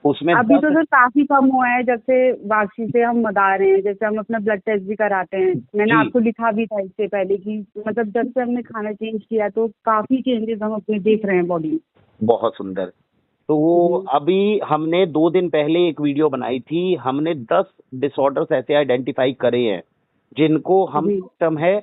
उसमें अभी तो 10। सर काफी कम हुआ है जब से वापसी से हम मंगा रहे हैं। जैसे हम अपना ब्लड टेस्ट भी कराते हैं, मैंने जी, आपको लिखा भी था इससे पहले कि मतलब जब से हमने खाना चेंज किया तो काफी चेंजेस हम अपने देख रहे हैं बॉडी में। बहुत सुंदर। तो जी अभी हमने 2 दिन पहले एक वीडियो बनाई थी, हमने 10 डिसऑर्डर्स ऐसे आइडेंटिफाई करे हैं जिनको हम जी सिस्टम है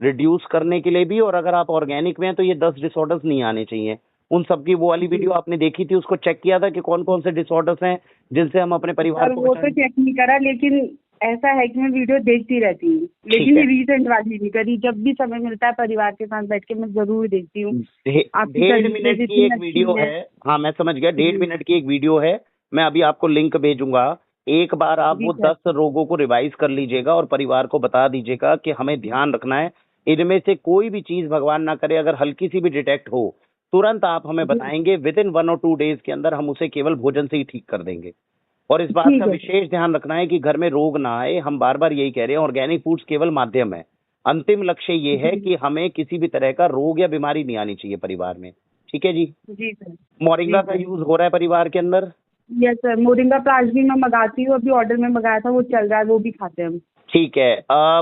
रिड्यूस करने के लिए भी, और अगर आप ऑर्गेनिक में हैं तो ये 10 डिसऑर्डर्स नहीं आने चाहिए। उन सबकी वो वाली जी। वीडियो आपने देखी थी, उसको चेक किया था कि कौन कौन से डिसऑर्डर्स हैं जिनसे हम अपने परिवार सर को वो तो बचाएं। चेक नहीं करा, लेकिन ऐसा है कि मैं वीडियो देखती रहती हूँ, ठीक लेकिन ये है। रिसेंट वाली नहीं करी। जब भी समय मिलता है परिवार के साथ बैठ के मैं जरूर देखती हूँ। आपकी 1.5 मिनट सर्विसेज की इतनी एक वीडियो अच्छी है। है। हाँ, मैं समझ गया, डेढ़ जी मिनट की एक वीडियो है। मैं अभी आपको लिंक भेजूंगा। एक बार आप जी वो सर। 10 रोगों को रिवाइज कर लीजिएगा और परिवार को बता दीजिएगा कि हमें ध्यान रखना है। इनमें से कोई भी चीज भगवान ना करे अगर हल्की सी भी डिटेक्ट हो, तुरंत आप हमें जी बताएंगे। विद इन 1 और 2 डेज के अंदर हम उसे केवल भोजन से ही ठीक कर देंगे। और इस बात का ठीक है सर। विशेष ध्यान रखना है कि घर में रोग ना आए। हम बार बार यही कह रहे हैं, ऑर्गेनिक फूड्स केवल माध्यम है। अंतिम लक्ष्य ये है जी कि हमें किसी भी तरह का रोग या बीमारी नहीं आनी चाहिए परिवार में। ठीक है जी। जी सर। जी मोरिंगा का सर। यूज हो रहा है परिवार के अंदर। यस सर, मोरिंगा प्लास भी मैं मंगाती हूँ, अभी ऑर्डर में मंगाया था, वो चल रहा है, वो भी खाते हैं हम। ठीक है।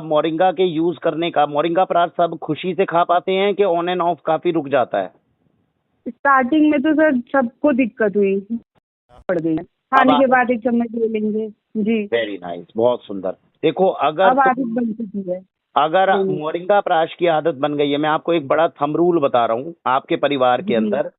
मोरिंगा के यूज करने का, मोरिंगा प्राश सब खुशी से खा पाते हैं कि ऑन एंड ऑफ काफी रुक जाता है? स्टार्टिंग में तो सर सबको दिक्कत हुई, पड़ गई है, अब खाने के आदत। बाद एक चम्मच ले लेंगे। जी। वेरी नाइस, बहुत सुंदर। देखो, अगर अब आदत तुम बन चुकी है। अगर जी मोरिंगा प्राश की आदत बन गई है, मैं आपको एक बड़ा थंब रूल बता रहा हूँ आपके परिवार के जी अंदर।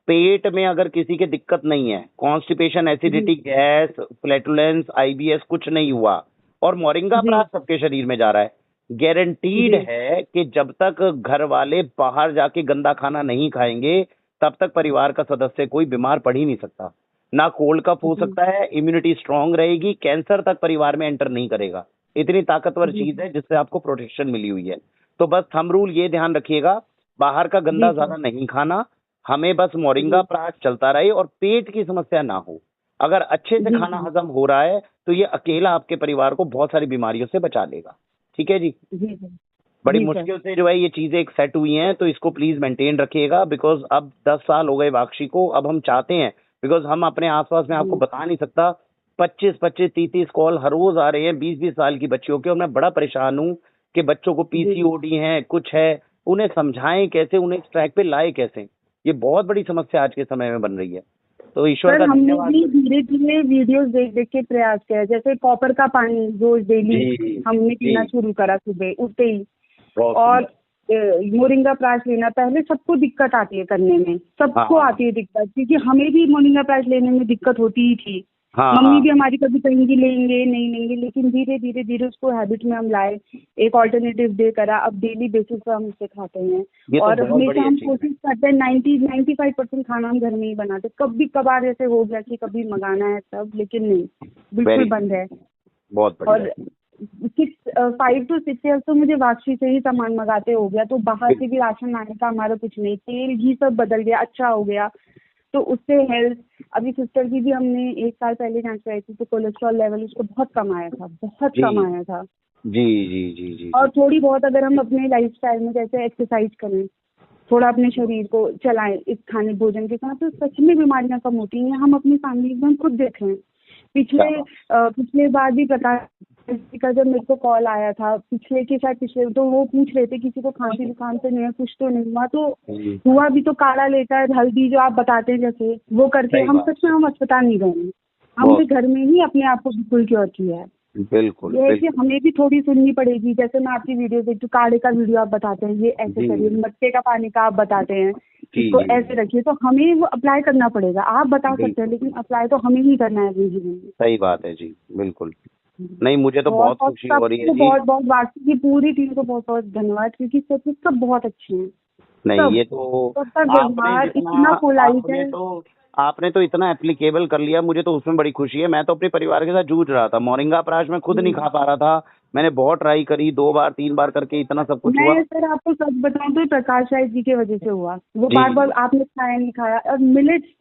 पेट में अगर किसी के दिक्कत नहीं है, कॉन्स्टिपेशन, जी एसिडिटी, गैस, फ्लैटुलेंस, आईबीएस कुछ नहीं हुआ, और मोरिंगा जी प्राश सबके शरीर में जा रहा है, गारंटीड जी है कि जब तक घर वाले बाहर जाके गंदा खाना नहीं खाएंगे, तब तक परिवार का सदस्य कोई बीमार पड़ ही नहीं सकता। ना कोल्ड कफ हो जी सकता है, इम्यूनिटी स्ट्रांग रहेगी, कैंसर तक परिवार में एंटर नहीं करेगा। इतनी ताकतवर जी चीज है जिससे आपको प्रोटेक्शन मिली हुई है। तो बस थंब रूल ये ध्यान रखिएगा, बाहर का जी गंदा सर। ज्यादा नहीं खाना, हमें बस मोरिंगा जी प्राश चलता रहे और पेट की समस्या ना हो। अगर अच्छे से जी खाना जी हजम हो रहा है तो ये अकेला आपके परिवार को बहुत सारी बीमारियों से बचा लेगा। ठीक है जी। जी सर। बड़ी जी सर। मुश्किल से जो है ये चीजें एक सेट हुई हैं, तो इसको प्लीज मेंटेन रखिएगा, बिकॉज अब 10 साल हो गए वाक्षी को। अब हम चाहते हैं, बिकॉज हम अपने आसपास में आपको जी बता नहीं सकता, 25-25 30-30 कॉल हर रोज आ रहे हैं 20-20 साल की बच्चियों के, और मैं बड़ा परेशान हूँ कि बच्चों को जी। पीसीओडी है, कुछ है, उन्हें समझाएं कैसे, उन्हें इस ट्रैक पे लाए कैसे। ये बहुत बड़ी समस्या आज के समय में बन रही है। तो ईश्वर सर का हमने धन्यवाद भी करें। धीरे धीरे वीडियोस देख देख के प्रयास किया है। जैसे कॉपर का पानी रोज डेली जी हमने जी, पीना शुरू करा सुबह उठते ही। बहुत और सुंदर। मोरिंगा प्राश लेना, पहले सबको दिक्कत आती है करने में, हाँ सबको हाँ आती है दिक्कत, क्योंकि हमें भी मोरिंगा प्राश लेने में दिक्कत होती ही थी। हाँ मम्मी हाँ, भी हमारी कभी कहेंगी लेंगे नहीं लेंगे, लेकिन धीरे धीरे धीरे उसको हैबिट में हम लाए। एक ऑल्टरनेटिव डे करा, अब डेली बेसिस पर हम उसे खाते हैं। ये तो और बहुत हमेशा बड़ी हम अचीवमेंट। कोशिश करते हैं 95% खाना हम घर में ही बनाते। कभी कभार ऐसे हो गया कि कभी मंगाना है तब, लेकिन नहीं, बिल्कुल वेरी, बंद है। बहुत बढ़िया। और 5 to 6 years तो मुझे वापसी से ही सामान मंगाते हो गया, तो बाहर से भी राशन लाने का हमारा कुछ नहीं, तेल घी सब बदल गया, अच्छा हो गया। तो उससे हेल्थ, अभी सिस्टर की भी हमने 1 साल पहले जांच कराई थी, तो कोलेस्ट्रॉल लेवल उसको बहुत कम आया था, बहुत जी कम आया था। जी जी जी जी और जी। थोड़ी बहुत अगर हम अपने लाइफस्टाइल में जैसे एक्सरसाइज करें, थोड़ा अपने शरीर को चलाएं इस खाने भोजन के साथ, तो सच में बीमारियां कम होती हैं। हम अपनी फैमिली में हम खुद देख रहे हैं। क्या पिछले बात। पिछले बार भी प्रकाश जी का जब मेरे को कॉल आया था, पिछले के साथ पिछले, तो वो पूछ रहे थे किसी को खांसी जुकाम तो नहीं है, कुछ तो नहीं हुआ, तो जी, हुआ भी तो काढ़ा लेकर हल्दी जो आप बताते हैं जैसे वो करके, सही हम बात। सच में हम अस्पताल नहीं गए हैं। हमने बहुत घर में ही अपने आप को बिल्कुल क्योर किया है। बिल्कुल ये है कि बिल्कुल। हमें भी थोड़ी सुननी पड़ेगी। जैसे मैं आपकी वीडियो देखती हूँ, काढ़े का वीडियो आप बताते हैं, ये ऐसे जी करिए, मटके का पानी का आप बताते हैं, जी इसको जी ऐसे रखिए, तो हमें वो अप्लाई करना पड़ेगा। आप बता सकते हैं, बिल्कुल, लेकिन अप्लाई तो हमें ही करना है अपने जीवन में। सही बात है जी, बिल्कुल। नहीं, मुझे तो बहुत बहुत बहुत खुशी हो रही है सबको जी। बहुत बहुत बाकी की पूरी टीम को बहुत बहुत धन्यवाद, क्योंकि सच में सब बहुत अच्छे हैं। नहीं, सब ये तो सबका आपने व्यवहार जितना, इतना पोलाइट आपने है। तो आपने तो इतना एप्लीकेबल कर लिया, मुझे तो उसमें बड़ी खुशी है। मैं तो अपने परिवार के साथ जूझ रहा था, मोरिंगा प्राश मैं खुद नहीं जी। खा पा रहा था। मैंने बहुत ट्राई करी, 2 बार 3 बार करके इतना सब कुछ हुआ। मैं सर आपको सच बताऊं तो प्रकाश राय जी की वजह से हुआ। वो जी बार बार आपने खाया नहीं खाया, और मिलेट,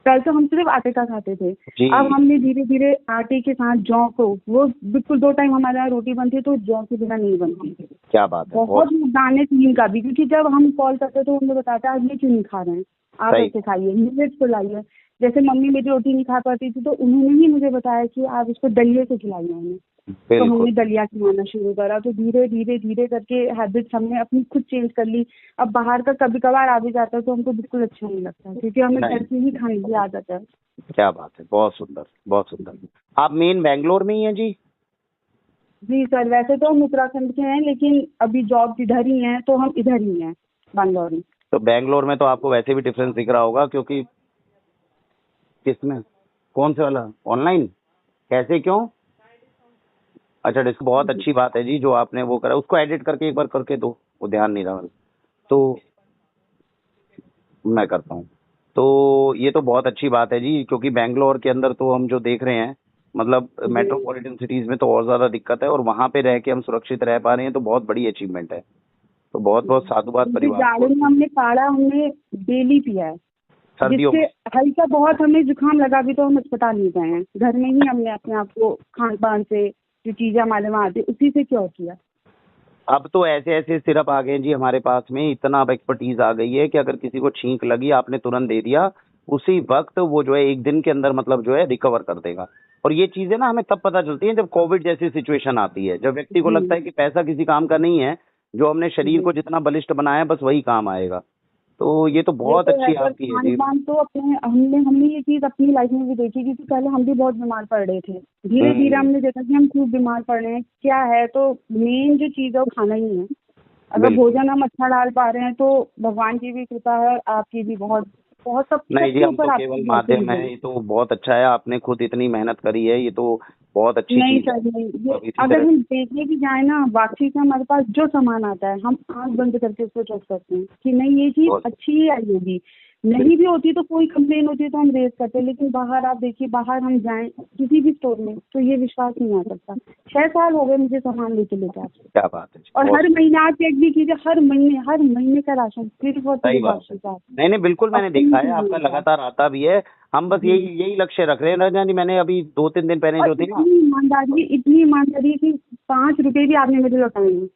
पहले तो हम सिर्फ आटे का खाते थे, जी, अब हमने धीरे धीरे आटे के साथ जौ को, वो बिल्कुल 2 टाइम हमारे यहाँ रोटी बनती है तो जौ के बिना नहीं बनती। क्या बात है, बहुत बहुत दाने नीम का भी, क्योंकि जब हम कॉल करते तो हम लोग बताते हैं आज ये क्यों नहीं खा रहे हैं, आप सही। ऐसे खाइए, मिलेट को लाइए। जैसे मम्मी मेरी रोटी नहीं खा पाती थी तो उन्होंने ही मुझे बताया कि आप इसको दलिया से खिलाइए हमें। तो हमने दलिया खिलाना शुरू करा, तो धीरे धीरे धीरे करके हैबिट्स हमने अपनी खुद चेंज कर ली। अब बाहर का कभी कभार आ भी जाता है तो हमको बिल्कुल अच्छा नहीं लगता, क्योंकि हमें घर की ही खाने की आदत है। क्या बात है, बहुत सुंदर बहुत सुंदर। आप मेन बैंगलोर में ही हैं जी? जी सर, वैसे तो हम उत्तराखंड के हैं, लेकिन अभी जॉब इधर ही है तो हम इधर ही हैं, बैंगलोर में। तो बैंगलोर में तो आपको वैसे भी डिफरेंस दिख रहा होगा, क्योंकि किसमें, कौन से वाला, ऑनलाइन, कैसे, क्यों? अच्छा, डिस्क, बहुत अच्छी बात है जी जो आपने वो करा। उसको एडिट करके एक बार करके दो, वो ध्यान नहीं रहा तो मैं करता हूँ। तो ये तो बहुत अच्छी बात है जी, क्योंकि बैंगलोर के अंदर तो हम जो देख रहे हैं, मतलब मेट्रोपॉलिटन सिटीज में तो और ज्यादा दिक्कत है, और वहां पे रह के हम सुरक्षित रह पा रहे हैं तो बहुत बड़ी अचीवमेंट है। तो बहुत बहुत साधुवाद परिवार जाड़े में हमने काढ़ा हमने डेली पिया है, सर्दियों जिससे में। हल्का बहुत हमें जुकाम लगा भी तो हम अस्पताल नहीं गए हैं, घर में ही हमने अपने आप को खान पान से जो चीजें हमारे वहाँ आती उसी से क्योर किया। अब तो ऐसे ऐसे सिरप आ गए हैं जी हमारे पास में, इतना अब एक्सपर्टीज आ गई है कि अगर किसी को छींक लगी, आपने तुरंत दे दिया, उसी वक्त वो जो है एक दिन के अंदर मतलब जो है रिकवर कर देगा। और ये चीजें ना हमें तब पता चलती हैं जब कोविड जैसी सिचुएशन आती है, जब व्यक्ति को लगता है कि पैसा किसी काम का नहीं है, जो हमने शरीर को जितना बलिष्ठ बनाया है बस वही काम आएगा। तो ये तो बहुत ये तो अच्छी है, और आपकी है खान जी। पान तो अपने हमने ये चीज अपनी लाइफ में भी देखी, क्योंकि पहले हम भी बहुत बीमार पड़ रहे थे, धीरे धीरे हमने देखा कि हम खूब बीमार पड़ रहे हैं। क्या है, तो मेन जो चीज है वो खाना ही है। अगर बिल्कुल। भोजन हम अच्छा डाल पा रहे हैं तो भगवान की भी कृपा है और आपकी भी बहुत बहुत सब नहीं जी, सबके हम ऊपर तो आपकी केवल बहुत माध्यम चीज है, है। ये तो बहुत अच्छा है, आपने खुद इतनी मेहनत करी है, ये तो बहुत अच्छी नहीं चीज है। सर नहीं, ये अब इसी अगर तरह हम देखने भी जाए ना, बाकी से हमारे पास जो सामान आता है हम आंख बंद करके उसको ट्रस्ट करते हैं कि नहीं ये चीज बहुत अच्छी ही आई होगी। नहीं भी होती तो कोई कंप्लेन होती है तो हम रेज करते हैं, लेकिन बाहर आप देखिए, बाहर हम जाएं किसी भी स्टोर में तो ये विश्वास नहीं आ सकता। 6 साल हो गए मुझे सामान लेके लेके आपसे, क्या बात है जी, और बहुत हर महीने आप चेक भी कीजिए, हर महीने का राशन सिर्फ और सही सिर्फ बात है। आपके साथ। नहीं नहीं, बिल्कुल अब मैंने कहीं देखा है, से नहीं आपका होता। लगातार आता भी है। हम बस जी, यही यही लक्ष्य रख रहे हैं रंजना जी। मैंने अभी 2-3 दिन पहले और जो थी ना, इतनी ईमानदारी कि 5 रुपए भी आपने मुझे लौटाए नहीं,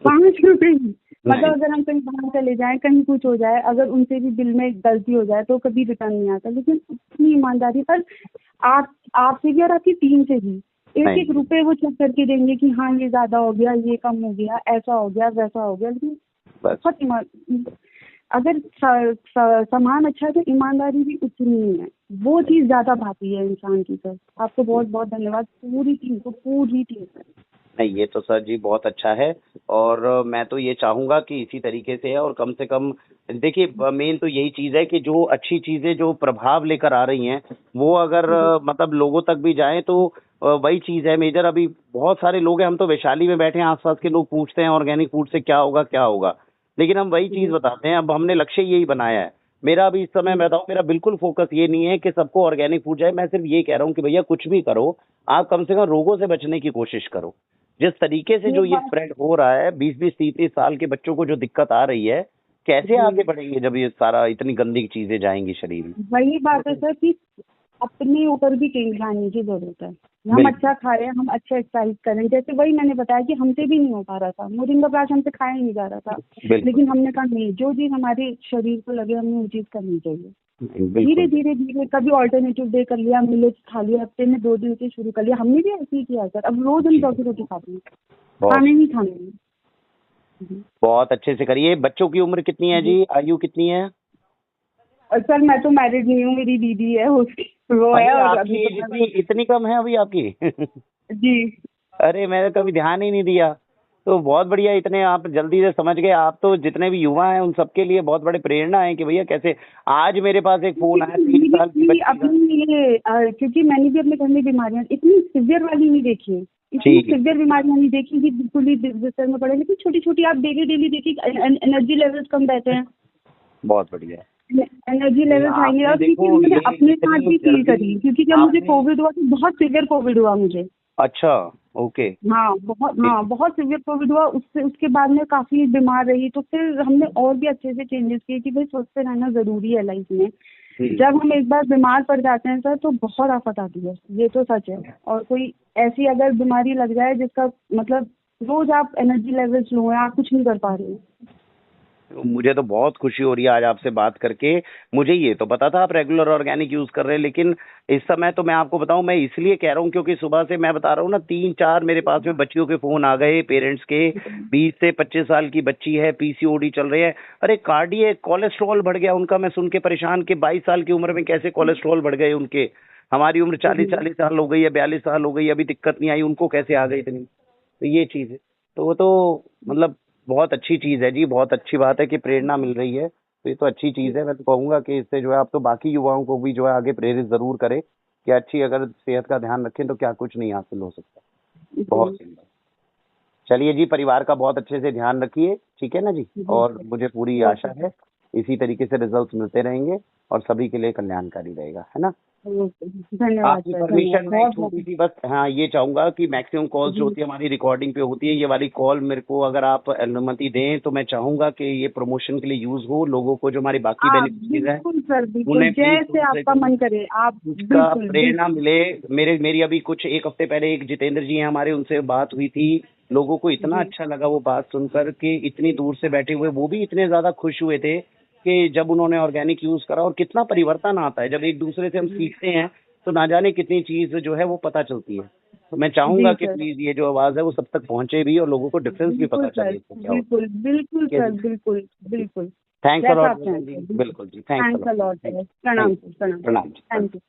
5 रुपए भी। मतलब नहीं अगर हम कहीं बाहर चले जाएं, कहीं कुछ हो जाए, अगर उनसे भी बिल में गलती हो जाए तो कभी रिटर्न नहीं आता, लेकिन इतनी ईमानदारी पर आपसे भी और आपकी टीम से भी एक एक नहीं, रुपए वो चेक करके देंगे कि हाँ ये ज्यादा हो गया, ये कम हो गया, ऐसा हो गया, वैसा हो गया, लेकिन बस बहुत अगर सामान अच्छा है तो ईमानदारी भी उतनी ही है, वो चीज ज्यादा भाती है इंसान की। सर आपको बहुत बहुत धन्यवाद, पूरी टीम को, पूरी टीम को। नहीं, ये तो सर जी बहुत अच्छा है। और मैं तो ये चाहूंगा कि इसी तरीके से है, और कम से कम देखिए, मेन तो यही चीज है कि जो अच्छी चीजें जो प्रभाव लेकर आ रही हैं वो अगर मतलब लोगों तक भी जाए तो वही चीज है मेजर। अभी बहुत सारे लोग हैं, हम तो वैशाली में बैठे हैं, आसपास के लोग पूछते हैं ऑर्गेनिक फूड से क्या होगा क्या होगा, लेकिन हम वही चीज बताते हैं। अब हमने लक्ष्य यही बनाया है। मेरा अभी इस समय मैं बताऊं, मेरा बिल्कुल फोकस ये नहीं है कि सबको ऑर्गेनिक फूड जाए। मैं सिर्फ ये कह रहा हूँ कि भैया कुछ भी करो, आप कम से कम रोगों से बचने की कोशिश करो। जिस तरीके से ये जो ये बात स्प्रेड हो रहा है, 20-20 30-30 साल के बच्चों को जो दिक्कत आ रही है, कैसे आगे बढ़ेंगे जब ये सारा इतनी गंदी चीजें जाएंगी शरीर में? वही बात है सर कि अपने ऊपर भी चेंज लाने की जरूरत है। हम बिल्कुल अच्छा खा रहे हैं, हम अच्छा एक्सरसाइज करें, जैसे वही मैंने बताया कि हमसे भी नहीं हो पा रहा था, मोरिंगा प्लास हमसे खाया ही नहीं जा रहा था, बिल्कुल लेकिन हमने कहा नहीं, जो चीज हमारे शरीर को लगे हमें वो चीज करनी चाहिए। धीरे बिल्कुल। धीरे धीरे कभी ऑल्टरनेटिव डे कर लिया, मिलेट्स खा लिया, हफ्ते में 2 दिन से शुरू कर लिया, हमने भी ऐसे ही किया सर। अब रोज हम जी, 2 रोटी खाते हैं, बहुत खाने ही खाने हैं। जी। बहुत अच्छे से करिए। बच्चों की उम्र कितनी है जी, आयु कितनी है? और सर मैं तो मैरिड नहीं हूँ, मेरी दीदी है, उसकी वो है, अरे और आपकी अभी एज तो इतनी इतनी कम है अभी आपकी? जी। अरे मैंने कभी ध्यान ही नहीं दिया। तो बहुत बढ़िया, इतने आप जल्दी से समझ गए। आप तो जितने भी युवा हैं उन सबके लिए बहुत बड़े प्रेरणा है कि भैया कैसे। आज मेरे पास एक फोन आया 3 साल की बच्ची का। क्योंकि मैंने भी अपने घर में बीमारियां इतनी सिवियर वाली नहीं देखी है, इतनी ठीक है, सिवियर बीमारियां नहीं देखी कि बिल्कुल ही बिस्तर में पड़े, लेकिन छोटी छोटी आप डेली डेली देखिए एनर्जी लेवल्स कम रहते हैं, बहुत बढ़िया। एनर्जी नहीं, लेवल्स आएंगे। आपने और क्योंकि देखो मैंने ये अपने साथ इतनी भी फील करी, जल्दी क्योंकि जब मुझे आपने, कोविड हुआ तो बहुत सिवियर कोविड हुआ मुझे। अच्छा, ओके, बहुत सिवियर कोविड हुआ, उससे उसके बाद में काफी बीमार रही, तो फिर हमने और भी अच्छे से चेंजेस किए कि भाई स्वस्थ रहना जरूरी है लाइफ में। जब हम एक बार बीमार पड़ जाते हैं सर तो बहुत आफत आती है, ये तो सच है। और कोई ऐसी अगर बीमारी लग जाए जिसका मतलब रोज आप एनर्जी लेवल्स लो हैं, आप कुछ नहीं कर पा रहे हो, मुझे तो बहुत खुशी हो रही है आज आपसे बात करके। मुझे ये तो पता था आप रेगुलर ऑर्गेनिक यूज कर रहे हैं, लेकिन इस समय तो मैं आपको बताऊं, मैं इसलिए कह रहा हूं क्योंकि सुबह से मैं बता रहा हूं ना, 3-4 मेरे पास में बच्चियों के फोन आ गए, पेरेंट्स के। 20 से 25 साल की बच्ची है, पीसीओडी चल रही है, अरे कार्डियक कोलेस्ट्रॉल बढ़ गया उनका। मैं सुन के परेशान कि 22 साल की उम्र में कैसे कोलेस्ट्रॉल बढ़ गए उनके। हमारी उम्र 40 साल हो गई है, 42 साल हो गई, अभी दिक्कत नहीं आई, उनको कैसे आ गई इतनी। तो ये चीज है। तो वो तो मतलब बहुत अच्छी चीज है जी, बहुत अच्छी बात है कि प्रेरणा मिल रही है। तो ये तो अच्छी चीज है। मैं तो कहूंगा कि इससे जो है आप तो बाकी युवाओं को भी जो है आगे प्रेरित जरूर करें कि अच्छी अगर सेहत का ध्यान रखें तो क्या कुछ नहीं हासिल हो सकता। बहुत सुंदर। चलिए जी, परिवार का बहुत अच्छे से ध्यान रखिए, ठीक है ना जी। और मुझे पूरी आशा है इसी तरीके से रिजल्ट्स मिलते रहेंगे और सभी के लिए कल्याणकारी रहेगा, है ना। धन्यवाद आपकी सर, परमिशन मैं एक बहुत छोटी सी बस हाँ ये चाहूंगा कि मैक्सिमम कॉल्स जो होती है हमारी रिकॉर्डिंग पे होती है, ये वाली कॉल मेरे को अगर आप अनुमति दें तो मैं चाहूंगा कि ये प्रमोशन के लिए यूज हो, लोगों को जो हमारी बाकी आप बेनिफिशियरीज हैं बिल्कुल सर, बिल्कुल उन्हें प्लीज जैसे आपका मन करे आप उसका बिल्कुल प्रेरणा बिल्कुल। मिले। मेरी अभी कुछ एक हफ्ते पहले एक जितेंद्र जी हैं हमारे, उनसे बात हुई थी। लोगों को इतना अच्छा लगा वो बात सुनकर कि इतनी दूर से बैठे हुए वो भी इतने ज्यादा खुश हुए थे कि जब उन्होंने ऑर्गेनिक यूज करा, और कितना परिवर्तन आता है जब एक दूसरे से हम सीखते हैं तो ना जाने कितनी चीज जो है वो पता चलती है। तो मैं चाहूंगा जी कि सर, प्लीज ये जो आवाज है वो सब तक पहुंचे भी और लोगों को डिफरेंस भी बिल्कुल पता सर, चले इससे क्या होता बिल्कुल बिल्कुल है। सर, बिल्कुल बिल्कुल थैंक्स जैसा अलॉट आप चाहें जी, सर, बिल्कुल जी, thanks thanks a lot. Lot sir, प्रणाम सर, प्रणाम, प्रणाम जी। Thank you.